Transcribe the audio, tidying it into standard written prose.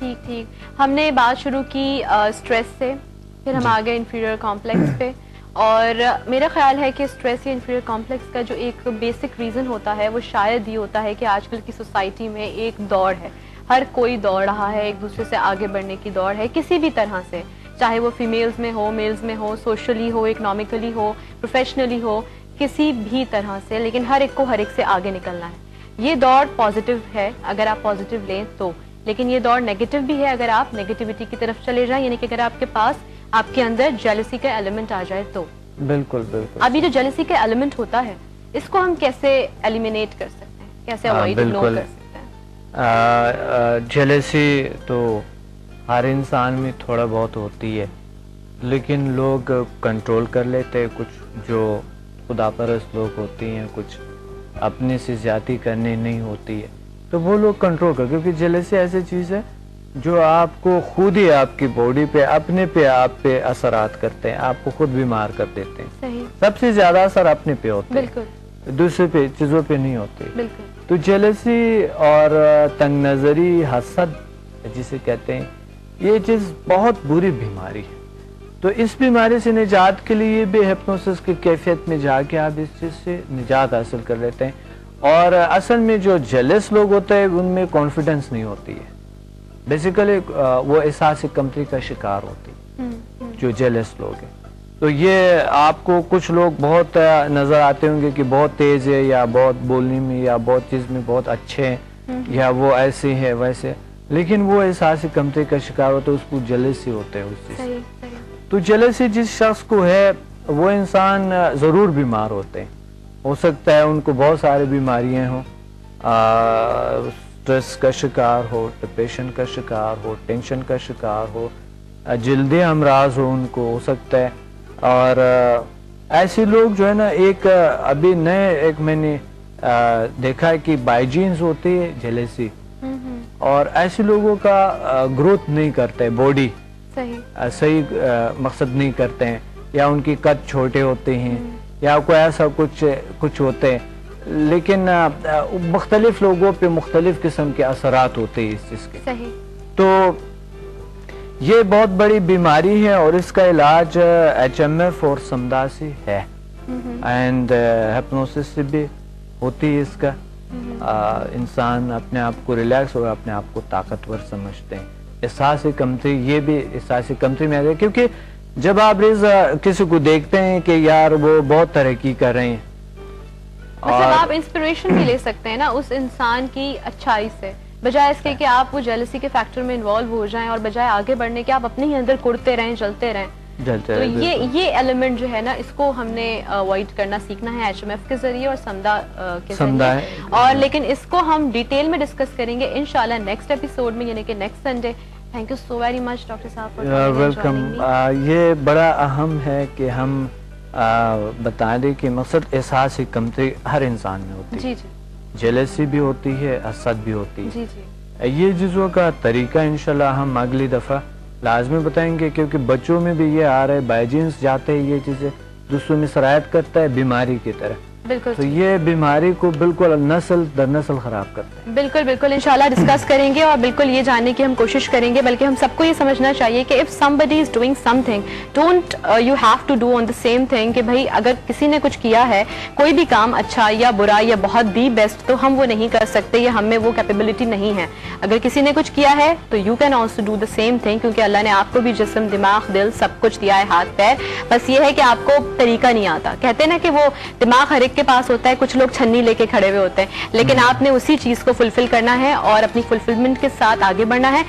ٹھیک ٹھیک. ہم نے بات شروع کی اسٹریس سے, پھر ہم آگے انفیریئر کمپلیکس پہ, اور میرا خیال ہے کہ اسٹریس یا انفیریئر کمپلیکس کا جو ایک بیسک ریزن ہوتا ہے وہ شاید یہ ہوتا ہے کہ آج کل کی سوسائٹی میں ایک دوڑ ہے, ہر کوئی دوڑ رہا ہے, ایک دوسرے سے آگے بڑھنے کی دوڑ ہے کسی بھی طرح سے, چاہے وہ فیمیلز میں ہو, میلز میں ہو, سوشلی ہو, اکنامکلی ہو, پروفیشنلی ہو, کسی بھی طرح سے, لیکن ہر ایک کو ہر ایک سے آگے نکلنا ہے. یہ دوڑ پازیٹیو ہے اگر آپ پازیٹیو لیں تو, لیکن یہ دوڑ نیگیٹو بھی ہے اگر آپ نیگیٹیوٹی کی طرف چلے جائیں, یعنی کہ اگر آپ کے پاس آپ کے اندر جیلسی کا ایلیمنٹ آ جائے تو. بالکل بالکل. ابھی جو جیلسی کا ایلیمنٹ ہوتا ہے اس کو ہم کیسے ایلیمینیٹ کر سکتے ہیں, کیسے اوائڈ کر سکتے ہیں؟ جیلسی تو ہر انسان میں تھوڑا بہت ہوتی ہے, لیکن لوگ کنٹرول کر لیتے, کچھ جو خدا پرست لوگ ہوتی ہیں کچھ اپنے سے زیادتی کرنی نہیں ہوتی ہے تو وہ لوگ کنٹرول کر, کیونکہ جیلسی ایسی چیز ہے جو آپ کو خود ہی آپ کی باڈی پہ اپنے پہ آپ پہ اثرات کرتے ہیں, آپ کو خود بیمار کر دیتے ہیں. صحیح. سب سے زیادہ اثر اپنے پہ ہوتا ہے, بالکل دوسرے پہ چیزوں پہ نہیں ہوتے. بالکل. تو جیلسی اور تنگ نظری, حسد جسے کہتے ہیں, یہ چیز بہت بری بیماری ہے. تو اس بیماری سے نجات کے لیے بھی ہپنوسس کی کیفیت میں جا کے آپ اس چیز سے نجات حاصل کر لیتے ہیں. اور اصل میں جو جیلس لوگ ہوتے ہیں ان میں کانفیڈنس نہیں ہوتی ہے, بیسیکلی وہ احساس کمتری کا شکار ہوتی جو جیلس لوگ ہیں. تو یہ آپ کو کچھ لوگ بہت نظر آتے ہوں گے کہ بہت تیز ہے, یا بہت بولنے میں, یا بہت چیز میں بہت اچھے ہیں, یا وہ ایسے ہیں ویسے, لیکن وہ احساس کمتری کا شکار ہوتے, اس کو جیلسی ہوتے ہیں اس چیز. تو جیلسی جس شخص کو ہے وہ انسان ضرور بیمار ہوتے ہیں. ہو سکتا ہے ان کو بہت ساری بیماریاں ہوں, اسٹریس کا شکار ہو, ڈپریشن کا شکار ہو, ٹینشن کا شکار ہو, جلدی امراض ہو ان کو, ہو سکتا ہے. اور ایسے لوگ جو ہے نا, ایک ابھی نئے ایک میں نے دیکھا ہے کہ بائیجینز ہوتی ہے جیلسی, اور ایسے لوگوں کا گروتھ نہیں کرتے, باڈی صحیح مقصد نہیں کرتے ہیں, یا ان کی قد چھوٹے ہوتے ہیں, یا کوئی ایسا کچھ ہوتے ہیں, لیکن مختلف لوگوں پہ مختلف قسم کے اثرات ہوتے ہیں اس چیز کے. تو یہ بہت بڑی بیماری ہے, اور اس کا علاج HMF اور سمداسی ہے, اینڈ ہپنوسس سے بھی ہوتی ہے اس کا. انسان اپنے آپ کو ریلیکس اور اپنے آپ کو طاقتور سمجھتے ہیں. احساس کمتری, یہ بھی احساس کمتری میں آ جائے, کیونکہ جب آپ کسی کو دیکھتے ہیں کہ یار وہ بہت ترقی کر رہے ہیں, مطلب آپ انسپریشن بھی لے سکتے ہیں نا اس انسان کی اچھائی سے, بجائے اس کے کہ آپ وہ جیلسی کے فیکٹر میں انوالو ہو جائیں, اور بجائے آگے بڑھنے کے آپ اپنے ہی اندر کڑتے رہیں, جلتے رہیں. تو یہ ایلیمنٹ جو ہے نا, اس کو ہم نے اوائڈ کرنا سیکھنا ہے HMF کے ذریعے اور سمدا کے ذریعے. اور لیکن اس کو ہم ڈیٹیل میں ڈسکس کریں گے انشاءاللہ نیکسٹ ایپیسوڈ میں, یعنی کہ next Sunday. Thank you so very much doctor صاحب. ویلکم. یہ بڑا اہم ہے کہ ہم بتا دیں کہ مقصد احساس کمتری ہر انسان میں ہوتی ہے. جی جی. جیلسی بھی ہوتی ہے, حسد بھی ہوتی ہے. جی جی. یہ چیزوں کا طریقہ انشاءاللہ ہم اگلی دفعہ لازمی بتائیں گے, کیونکہ بچوں میں بھی یہ آ رہے, بائیجینس جاتے ہیں, یہ چیزیں دوسروں میں سرایت کرتا ہے بیماری کی طرح. بالکل. تو یہ بیماری کو بالکل نسل در نسل خراب کرتا ہے. بالکل بالکل انشاءاللہ ڈسکس کریں گے, اور بالکل یہ جاننے کی ہم کوشش کریں گے, بلکہ ہم سب کو یہ سمجھنا چاہیے کہ if somebody is doing something, don't you have to do on the same thing, کہ بھائی اگر کسی نے کچھ کیا ہے, کوئی بھی کام اچھا یا برا یا بہت دی بیسٹ, تو ہم وہ نہیں کر سکتے, یا ہم میں وہ کیپیبلٹی نہیں ہے. اگر کسی نے کچھ کیا ہے تو you can also do the same thing, کیونکہ اللہ نے آپ کو بھی جسم, دماغ, دل سب کچھ دیا ہے, ہاتھ پیر, بس یہ ہے کہ آپ کو طریقہ نہیں آتا. کہتے ہیں نا کہ وہ دماغ ہر ایک کے پاس ہوتا ہے, کچھ لوگ چھنی لے کے کھڑے ہوئے ہوتے ہیں, لیکن آپ نے اسی چیز کو فلفل کرنا ہے اور اپنی فلفلمنٹ کے ساتھ آگے بڑھنا ہے.